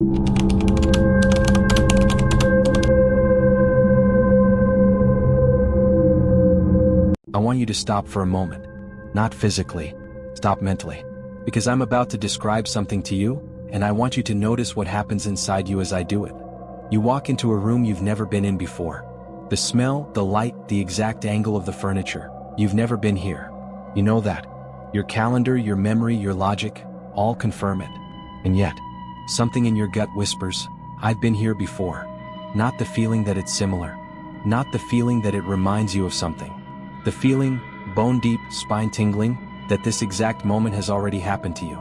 I want you to stop for a moment. Not physically. Stop mentally. Because I'm about to describe something to you, and I want you to notice what happens inside you as I do it. You walk into a room you've never been in before. The smell, the light, the exact angle of the furniture. You've never been here. You know that. Your calendar, your memory, your logic, all confirm it. And yet, something in your gut whispers, I've been here before. Not the feeling that it's similar. Not the feeling that it reminds you of something. The feeling, bone deep, spine tingling, that this exact moment has already happened to you.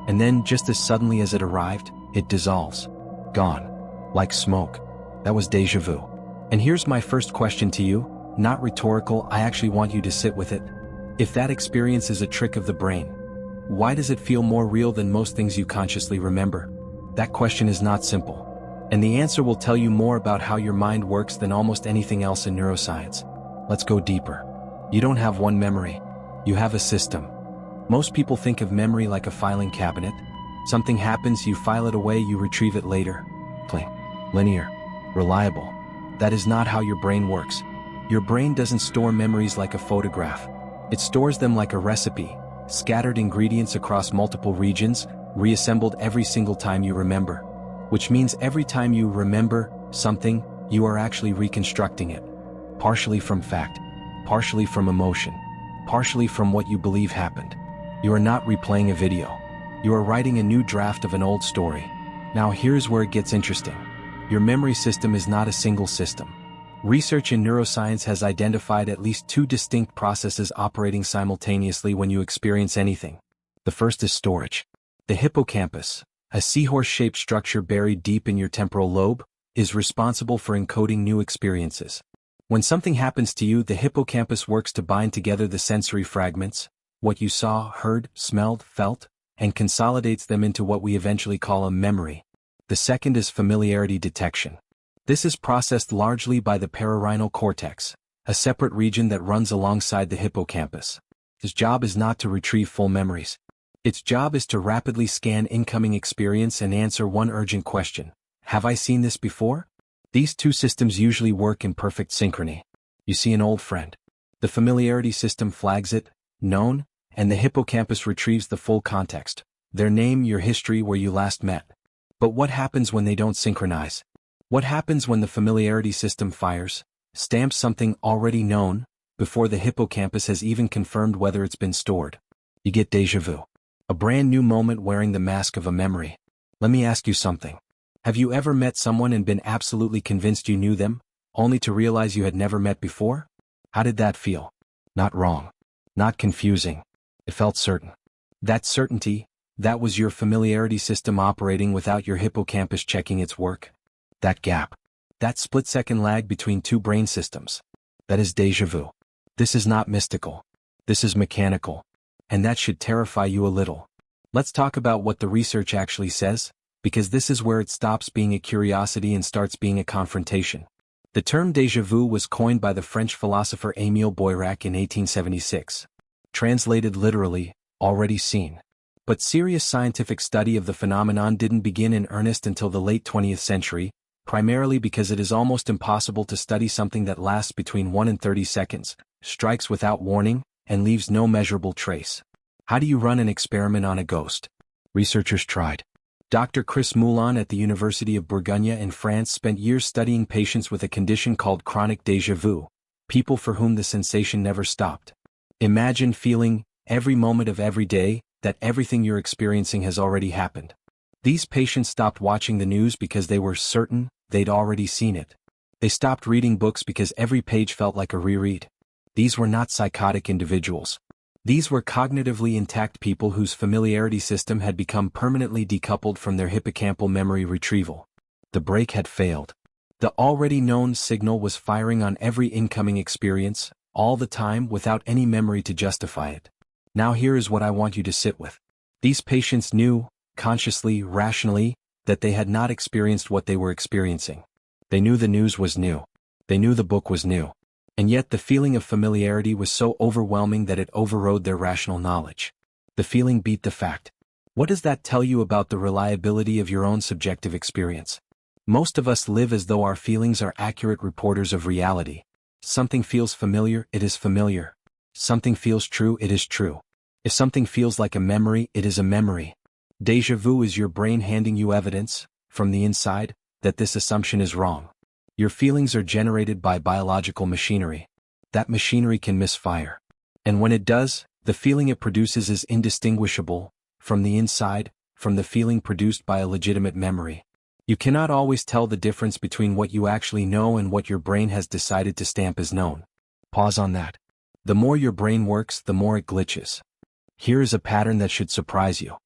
And then, just as suddenly as it arrived, it dissolves. Gone. Like smoke. That was déjà vu. And here's my first question to you, not rhetorical, I actually want you to sit with it. If that experience is a trick of the brain, why does it feel more real than most things you consciously remember? That question is not simple. And the answer will tell you more about how your mind works than almost anything else in neuroscience. Let's go deeper. You don't have one memory. You have a system. Most people think of memory like a filing cabinet. Something happens, you file it away, you retrieve it later. Clean, linear, reliable. That is not how your brain works. Your brain doesn't store memories like a photograph. It stores them like a recipe, scattered ingredients across multiple regions, reassembled every single time you remember. Which means every time you remember something, you are actually reconstructing it. Partially from fact, partially from emotion, partially from what you believe happened. You are not replaying a video. You are writing a new draft of an old story. Now here's where it gets interesting. Your memory system is not a single system. Research in neuroscience has identified at least two distinct processes operating simultaneously when you experience anything. The first is storage. The hippocampus, a seahorse-shaped structure buried deep in your temporal lobe, is responsible for encoding new experiences. When something happens to you, the hippocampus works to bind together the sensory fragments, what you saw, heard, smelled, felt, and consolidates them into what we eventually call a memory. The second is familiarity detection. This is processed largely by the pararhinal cortex, a separate region that runs alongside the hippocampus. Its job is not to retrieve full memories. Its job is to rapidly scan incoming experience and answer one urgent question. Have I seen this before? These two systems usually work in perfect synchrony. You see an old friend. The familiarity system flags it, known, and the hippocampus retrieves the full context. Their name, your history, where you last met. But what happens when they don't synchronize? What happens when the familiarity system fires, stamps something already known, before the hippocampus has even confirmed whether it's been stored? You get déjà vu. A brand new moment wearing the mask of a memory. Let me ask you something. Have you ever met someone and been absolutely convinced you knew them, only to realize you had never met before? How did that feel? Not wrong. Not confusing. It felt certain. That certainty, that was your familiarity system operating without your hippocampus checking its work. That gap. That split-second lag between two brain systems. That is déjà vu. This is not mystical. This is mechanical. And that should terrify you a little. Let's talk about what the research actually says, because this is where it stops being a curiosity and starts being a confrontation. The term déjà vu was coined by the French philosopher Émile Boirac in 1876. Translated literally, already seen. But serious scientific study of the phenomenon didn't begin in earnest until the late 20th century, primarily because it is almost impossible to study something that lasts between 1 and 30 seconds, strikes without warning, and leaves no measurable trace. How do you run an experiment on a ghost? Researchers tried. Dr. Chris Moulin at the University of Bourgogne in France spent years studying patients with a condition called chronic déjà vu, people for whom the sensation never stopped. Imagine feeling, every moment of every day, that everything you're experiencing has already happened. These patients stopped watching the news because they were certain they'd already seen it. They stopped reading books because every page felt like a reread. These were not psychotic individuals. These were cognitively intact people whose familiarity system had become permanently decoupled from their hippocampal memory retrieval. The brake had failed. The already known signal was firing on every incoming experience, all the time without any memory to justify it. Now here is what I want you to sit with. These patients knew, consciously, rationally, that they had not experienced what they were experiencing. They knew the news was new. They knew the book was new. And yet the feeling of familiarity was so overwhelming that it overrode their rational knowledge. The feeling beat the fact. What does that tell you about the reliability of your own subjective experience? Most of us live as though our feelings are accurate reporters of reality. Something feels familiar, it is familiar. Something feels true, it is true. If something feels like a memory, it is a memory. Déjà vu is your brain handing you evidence, from the inside, that this assumption is wrong. Your feelings are generated by biological machinery. That machinery can misfire. And when it does, the feeling it produces is indistinguishable, from the inside, from the feeling produced by a legitimate memory. You cannot always tell the difference between what you actually know and what your brain has decided to stamp as known. Pause on that. The more your brain works, the more it glitches. Here is a pattern that should surprise you.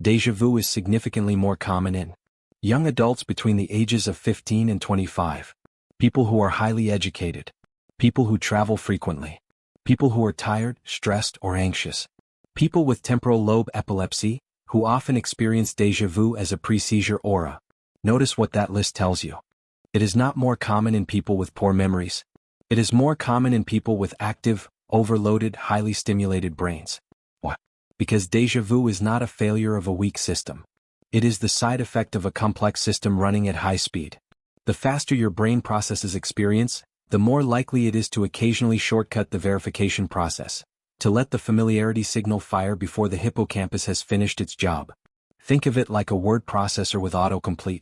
Déjà vu is significantly more common in young adults between the ages of 15 and 25. People who are highly educated. People who travel frequently. People who are tired, stressed, or anxious. People with temporal lobe epilepsy, who often experience déjà vu as a pre-seizure aura. Notice what that list tells you. It is not more common in people with poor memories. It is more common in people with active, overloaded, highly stimulated brains. Why? Because déjà vu is not a failure of a weak system. It is the side effect of a complex system running at high speed. The faster your brain processes experience, the more likely it is to occasionally shortcut the verification process, to let the familiarity signal fire before the hippocampus has finished its job. Think of it like a word processor with autocomplete.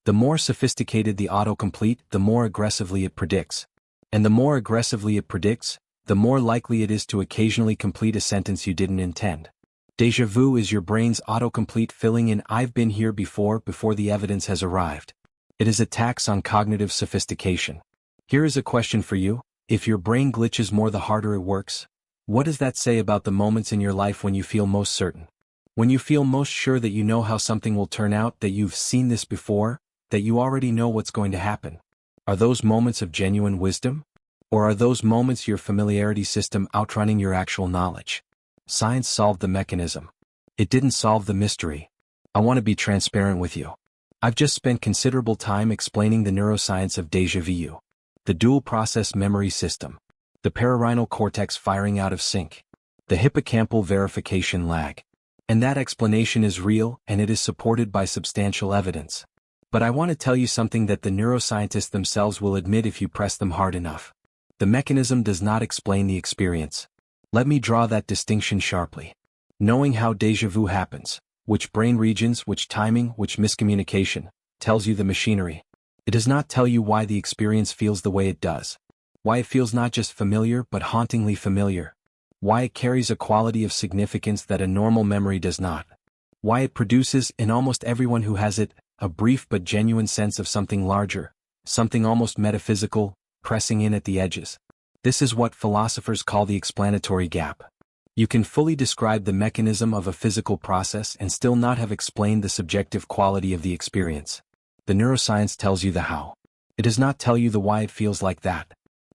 The more sophisticated the autocomplete, the more aggressively it predicts. And the more aggressively it predicts, the more likely it is to occasionally complete a sentence you didn't intend. Déjà vu is your brain's autocomplete filling in "I've been here before" the evidence has arrived. It is a tax on cognitive sophistication. Here is a question for you. If your brain glitches more the harder it works, what does that say about the moments in your life when you feel most certain? When you feel most sure that you know how something will turn out, that you've seen this before, that you already know what's going to happen? Are those moments of genuine wisdom? Or are those moments your familiarity system outrunning your actual knowledge? Science solved the mechanism. It didn't solve the mystery. I want to be transparent with you. I've just spent considerable time explaining the neuroscience of déjà vu. The dual-process memory system. The pararhinal cortex firing out of sync. The hippocampal verification lag. And that explanation is real, and it is supported by substantial evidence. But I want to tell you something that the neuroscientists themselves will admit if you press them hard enough. The mechanism does not explain the experience. Let me draw that distinction sharply. Knowing how déjà vu happens, which brain regions, which timing, which miscommunication, tells you the machinery. It does not tell you why the experience feels the way it does. Why it feels not just familiar but hauntingly familiar. Why it carries a quality of significance that a normal memory does not. Why it produces, in almost everyone who has it, a brief but genuine sense of something larger, something almost metaphysical, pressing in at the edges. This is what philosophers call the explanatory gap. You can fully describe the mechanism of a physical process and still not have explained the subjective quality of the experience. The neuroscience tells you the how. It does not tell you the why it feels like that.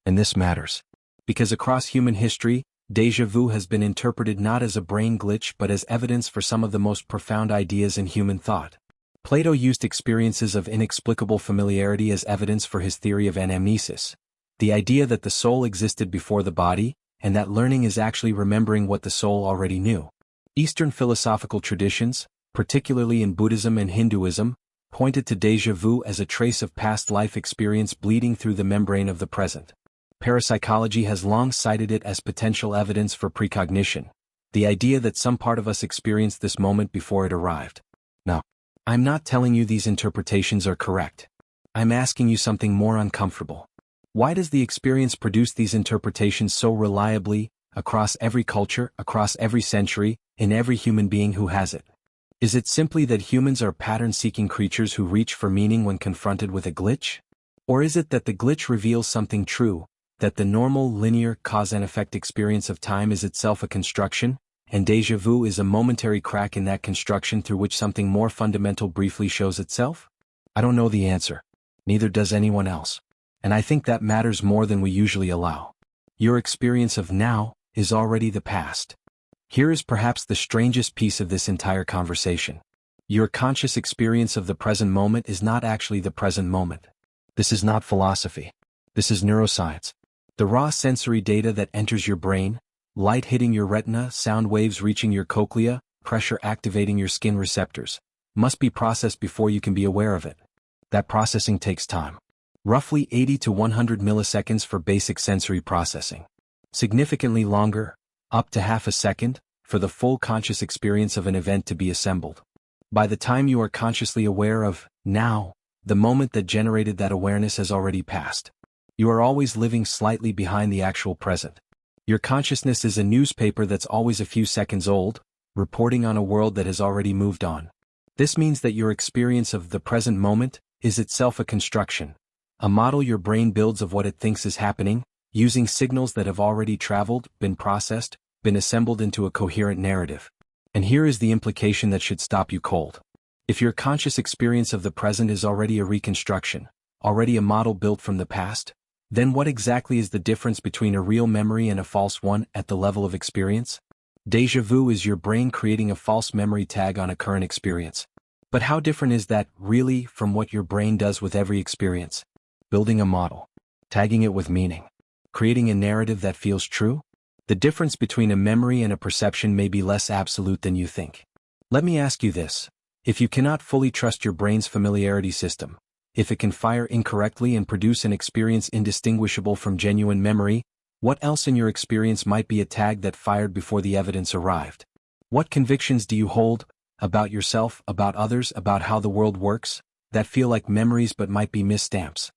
And this matters. Because across human history, déjà vu has been interpreted not as a brain glitch but as evidence for some of the most profound ideas in human thought. Plato used experiences of inexplicable familiarity as evidence for his theory of anamnesis, the idea that the soul existed before the body, and that learning is actually remembering what the soul already knew. Eastern philosophical traditions, particularly in Buddhism and Hinduism, pointed to déjà vu as a trace of past life experience bleeding through the membrane of the present. Parapsychology has long cited it as potential evidence for precognition, the idea that some part of us experienced this moment before it arrived. Now, I'm not telling you these interpretations are correct. I'm asking you something more uncomfortable. Why does the experience produce these interpretations so reliably, across every culture, across every century, in every human being who has it? Is it simply that humans are pattern-seeking creatures who reach for meaning when confronted with a glitch? Or is it that the glitch reveals something true, that the normal, linear, cause-and-effect experience of time is itself a construction, and déjà vu is a momentary crack in that construction through which something more fundamental briefly shows itself? I don't know the answer. Neither does anyone else. And I think that matters more than we usually allow. Your experience of now is already the past. Here is perhaps the strangest piece of this entire conversation. Your conscious experience of the present moment is not actually the present moment. This is not philosophy. This is neuroscience. The raw sensory data that enters your brain, light hitting your retina, sound waves reaching your cochlea, pressure activating your skin receptors, must be processed before you can be aware of it. That processing takes time. Roughly 80 to 100 milliseconds for basic sensory processing. Significantly longer, up to half a second, for the full conscious experience of an event to be assembled. By the time you are consciously aware of, now, the moment that generated that awareness has already passed. You are always living slightly behind the actual present. Your consciousness is a newspaper that's always a few seconds old, reporting on a world that has already moved on. This means that your experience of the present moment is itself a construction, a model your brain builds of what it thinks is happening, using signals that have already traveled, been processed, been assembled into a coherent narrative. And here is the implication that should stop you cold. If your conscious experience of the present is already a reconstruction, already a model built from the past, then what exactly is the difference between a real memory and a false one at the level of experience? Déjà vu is your brain creating a false memory tag on a current experience. But how different is that, really, from what your brain does with every experience? Building a model, tagging it with meaning, creating a narrative that feels true? The difference between a memory and a perception may be less absolute than you think. Let me ask you this. If you cannot fully trust your brain's familiarity system, if it can fire incorrectly and produce an experience indistinguishable from genuine memory, what else in your experience might be a tag that fired before the evidence arrived? What convictions do you hold, about yourself, about others, about how the world works, that feel like memories but might be misstamps?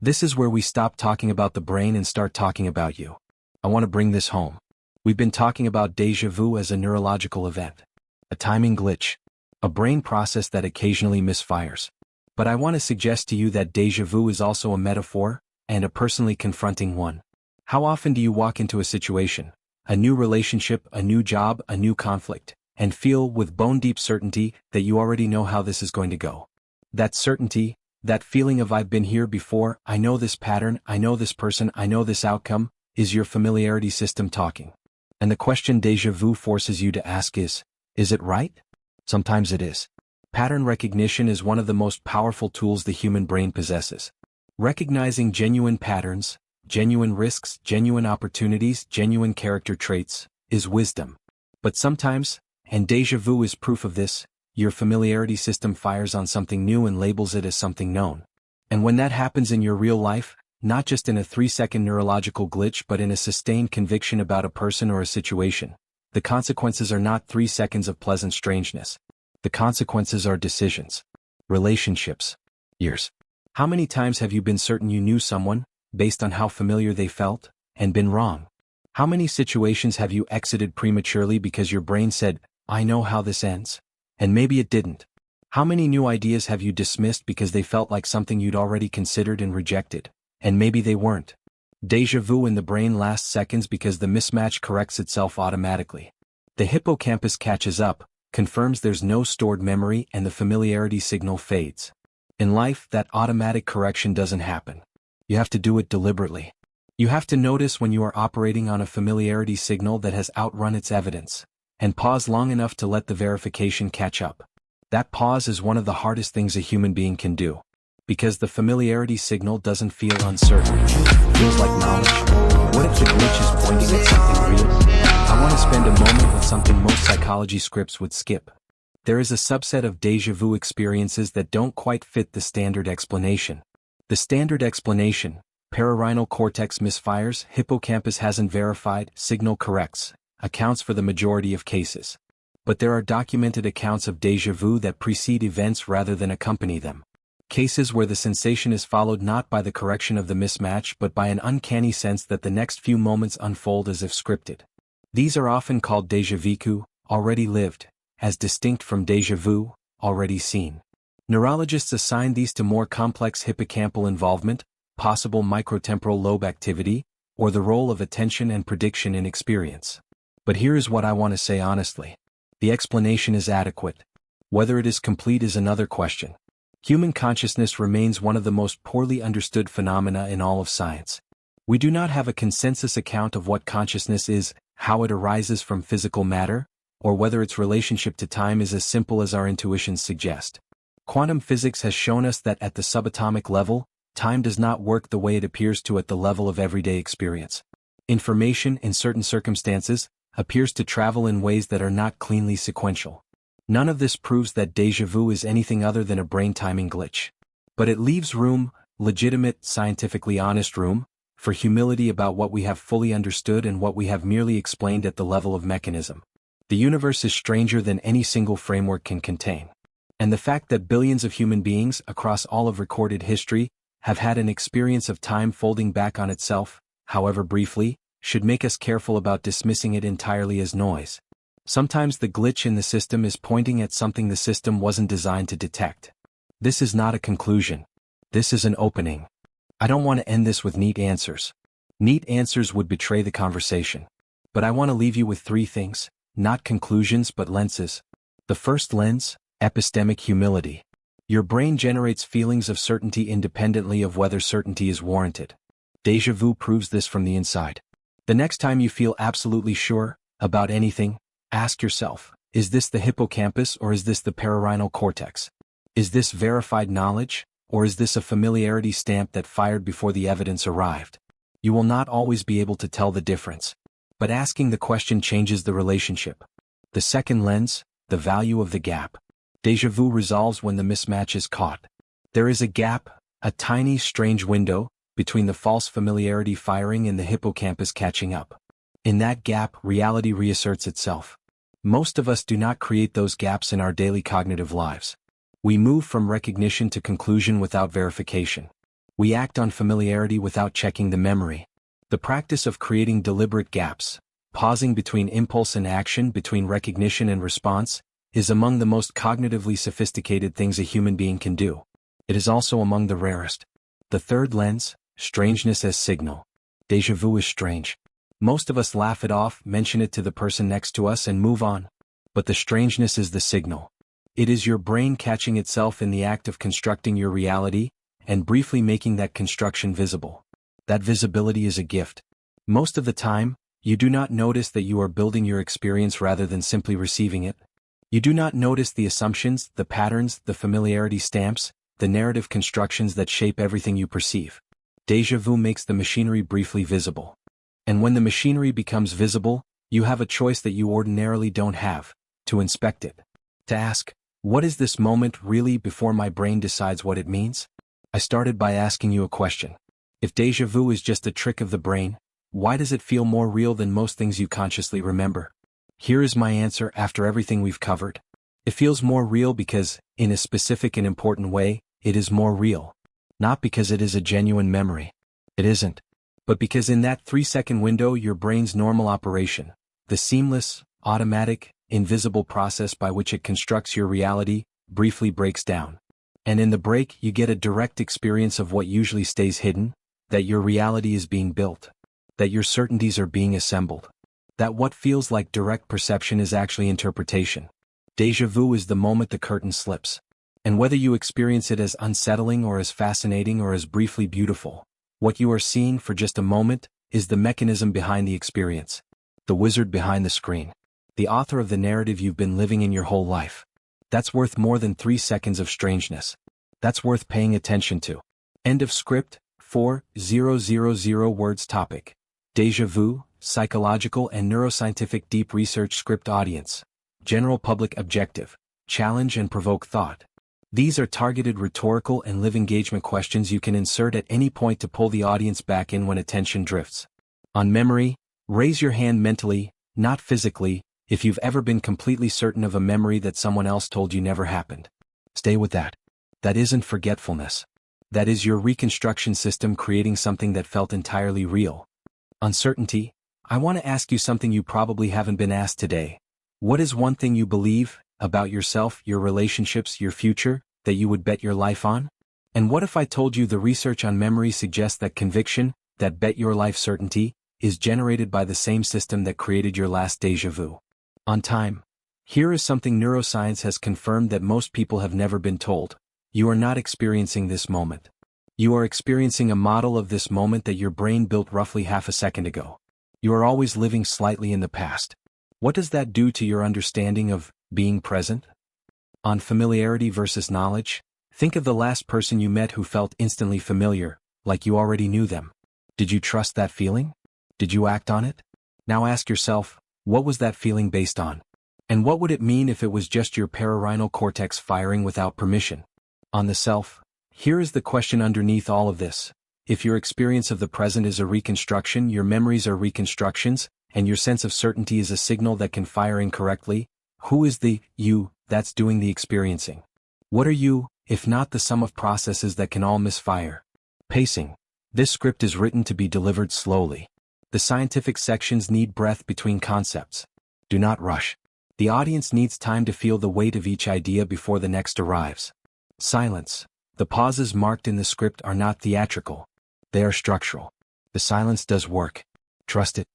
This is where we stop talking about the brain and start talking about you. I want to bring this home. We've been talking about déjà vu as a neurological event, a timing glitch, a brain process that occasionally misfires. But I want to suggest to you that déjà vu is also a metaphor, and a personally confronting one. How often do you walk into a situation, a new relationship, a new job, a new conflict, and feel with bone-deep certainty that you already know how this is going to go? That certainty, that feeling of I've been here before, I know this pattern, I know this person, I know this outcome, is your familiarity system talking. And the question déjà vu forces you to ask is it right? Sometimes it is. Pattern recognition is one of the most powerful tools the human brain possesses. Recognizing genuine patterns, genuine risks, genuine opportunities, genuine character traits, is wisdom. But sometimes, and déjà vu is proof of this, your familiarity system fires on something new and labels it as something known. And when that happens in your real life, not just in a 3-second neurological glitch but in a sustained conviction about a person or a situation, the consequences are not 3 seconds of pleasant strangeness. The consequences are decisions, relationships, years. How many times have you been certain you knew someone, based on how familiar they felt, and been wrong? How many situations have you exited prematurely because your brain said, I know how this ends? And maybe it didn't. How many new ideas have you dismissed because they felt like something you'd already considered and rejected? And maybe they weren't. Déjà vu in the brain lasts seconds because the mismatch corrects itself automatically. The hippocampus catches up, confirms there's no stored memory, and the familiarity signal fades. In life, that automatic correction doesn't happen. You have to do it deliberately. You have to notice when you are operating on a familiarity signal that has outrun its evidence, and pause long enough to let the verification catch up. That pause is one of the hardest things a human being can do. Because the familiarity signal doesn't feel uncertain. It feels like knowledge. What if the glitch is pointing at something real? I want to spend a moment with something most psychology scripts would skip. There is a subset of déjà vu experiences that don't quite fit the standard explanation. The standard explanation, pararhinal cortex misfires, hippocampus hasn't verified, signal corrects, accounts for the majority of cases. But there are documented accounts of déjà vu that precede events rather than accompany them. Cases where the sensation is followed not by the correction of the mismatch but by an uncanny sense that the next few moments unfold as if scripted. These are often called déjà vécu, already lived, as distinct from déjà vu, already seen. Neurologists assign these to more complex hippocampal involvement, possible microtemporal lobe activity, or the role of attention and prediction in experience. But here is what I want to say honestly. The explanation is adequate. Whether it is complete is another question. Human consciousness remains one of the most poorly understood phenomena in all of science. We do not have a consensus account of what consciousness is, how it arises from physical matter, or whether its relationship to time is as simple as our intuitions suggest. Quantum physics has shown us that at the subatomic level, time does not work the way it appears to at the level of everyday experience. Information, in certain circumstances, appears to travel in ways that are not cleanly sequential. None of this proves that déjà vu is anything other than a brain timing glitch. But it leaves room, legitimate, scientifically honest room, for humility about what we have fully understood and what we have merely explained at the level of mechanism. The universe is stranger than any single framework can contain. And the fact that billions of human beings across all of recorded history have had an experience of time folding back on itself, however briefly, should make us careful about dismissing it entirely as noise. Sometimes the glitch in the system is pointing at something the system wasn't designed to detect. This is not a conclusion. This is an opening. I don't want to end this with neat answers. Neat answers would betray the conversation. But I want to leave you with three things, not conclusions but lenses. The first lens, epistemic humility. Your brain generates feelings of certainty independently of whether certainty is warranted. Déjà vu proves this from the inside. The next time you feel absolutely sure about anything, ask yourself, is this the hippocampus or is this the perirhinal cortex? Is this verified knowledge, or is this a familiarity stamp that fired before the evidence arrived? You will not always be able to tell the difference. But asking the question changes the relationship. The second lens, the value of the gap. Déjà vu resolves when the mismatch is caught. There is a gap, a tiny, strange window, between the false familiarity firing and the hippocampus catching up. In that gap, reality reasserts itself. Most of us do not create those gaps in our daily cognitive lives. We move from recognition to conclusion without verification. We act on familiarity without checking the memory. The practice of creating deliberate gaps, pausing between impulse and action, between recognition and response, is among the most cognitively sophisticated things a human being can do. It is also among the rarest. The third lens, strangeness as signal. Déjà vu is strange. Most of us laugh it off, mention it to the person next to us and move on. But the strangeness is the signal. It is your brain catching itself in the act of constructing your reality, and briefly making that construction visible. That visibility is a gift. Most of the time, you do not notice that you are building your experience rather than simply receiving it. You do not notice the assumptions, the patterns, the familiarity stamps, the narrative constructions that shape everything you perceive. Déjà vu makes the machinery briefly visible. And when the machinery becomes visible, you have a choice that you ordinarily don't have, to inspect it. To ask, what is this moment really before my brain decides what it means? I started by asking you a question. If déjà vu is just a trick of the brain, why does it feel more real than most things you consciously remember? Here is my answer after everything we've covered. It feels more real because, in a specific and important way, it is more real. Not because it is a genuine memory. It isn't. But because in that 3-second window your brain's normal operation, the seamless, automatic, invisible process by which it constructs your reality, briefly breaks down. And in the break you get a direct experience of what usually stays hidden, that your reality is being built. That your certainties are being assembled. That what feels like direct perception is actually interpretation. Déjà vu is the moment the curtain slips. And whether you experience it as unsettling or as fascinating or as briefly beautiful, what you are seeing for just a moment is the mechanism behind the experience. The wizard behind the screen. The author of the narrative you've been living in your whole life. That's worth more than 3 seconds of strangeness. That's worth paying attention to. End of script. 4000 words topic. Déjà vu, psychological and neuroscientific deep research script audience. General public objective. Challenge and provoke thought. These are targeted rhetorical and live engagement questions you can insert at any point to pull the audience back in when attention drifts. On memory, raise your hand mentally, not physically, if you've ever been completely certain of a memory that someone else told you never happened. Stay with that. That isn't forgetfulness. That is your reconstruction system creating something that felt entirely real. Uncertainty, I want to ask you something you probably haven't been asked today. What is one thing you believe, about yourself, your relationships, your future, that you would bet your life on? And what if I told you the research on memory suggests that conviction, that bet your life certainty, is generated by the same system that created your last déjà vu? On time. Here is something neuroscience has confirmed that most people have never been told. You are not experiencing this moment. You are experiencing a model of this moment that your brain built roughly half a second ago. You are always living slightly in the past. What does that do to your understanding of being present? On familiarity versus knowledge, think of the last person you met who felt instantly familiar, like you already knew them. Did you trust that feeling? Did you act on it? Now ask yourself, What was that feeling based on? And what would it mean if it was just your pararhinal cortex firing without permission? On the self, here is the question underneath all of this. If your experience of the present is a reconstruction, your memories are reconstructions, and your sense of certainty is a signal that can fire incorrectly, who is the you that's doing the experiencing? What are you, if not the sum of processes that can all misfire? Pacing. This script is written to be delivered slowly. The scientific sections need breath between concepts. Do not rush. The audience needs time to feel the weight of each idea before the next arrives. Silence. The pauses marked in the script are not theatrical. They are structural. The silence does work. Trust it.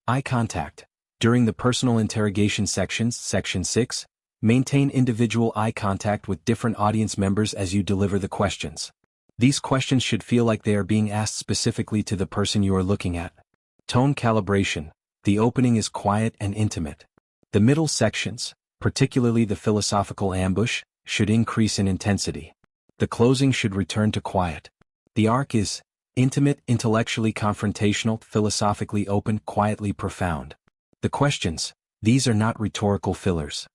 Eye contact. During the personal interrogation sections, Section 6, maintain individual eye contact with different audience members as you deliver the questions. These questions should feel like they are being asked specifically to the person you are looking at. Tone calibration. The opening is quiet and intimate. The middle sections, particularly the philosophical ambush, should increase in intensity. The closing should return to quiet. The arc is intimate, intellectually confrontational, philosophically open, quietly profound. The questions, these are not rhetorical fillers.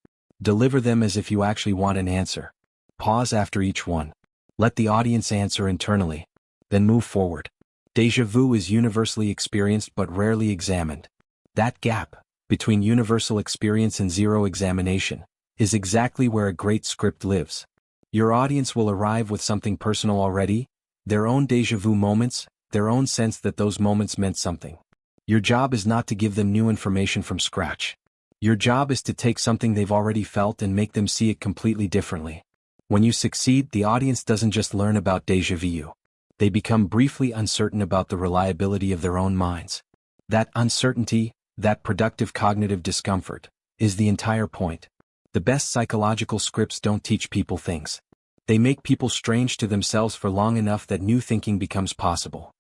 Deliver them as if you actually want an answer. Pause after each one. Let the audience answer internally. Then move forward. Déjà vu is universally experienced but rarely examined. That gap, between universal experience and zero examination, is exactly where a great script lives. Your audience will arrive with something personal already, their own déjà vu moments, their own sense that those moments meant something. Your job is not to give them new information from scratch. Your job is to take something they've already felt and make them see it completely differently. When you succeed, the audience doesn't just learn about déjà vu. They become briefly uncertain about the reliability of their own minds. That uncertainty, that productive cognitive discomfort, is the entire point. The best psychological scripts don't teach people things. They make people strange to themselves for long enough that new thinking becomes possible.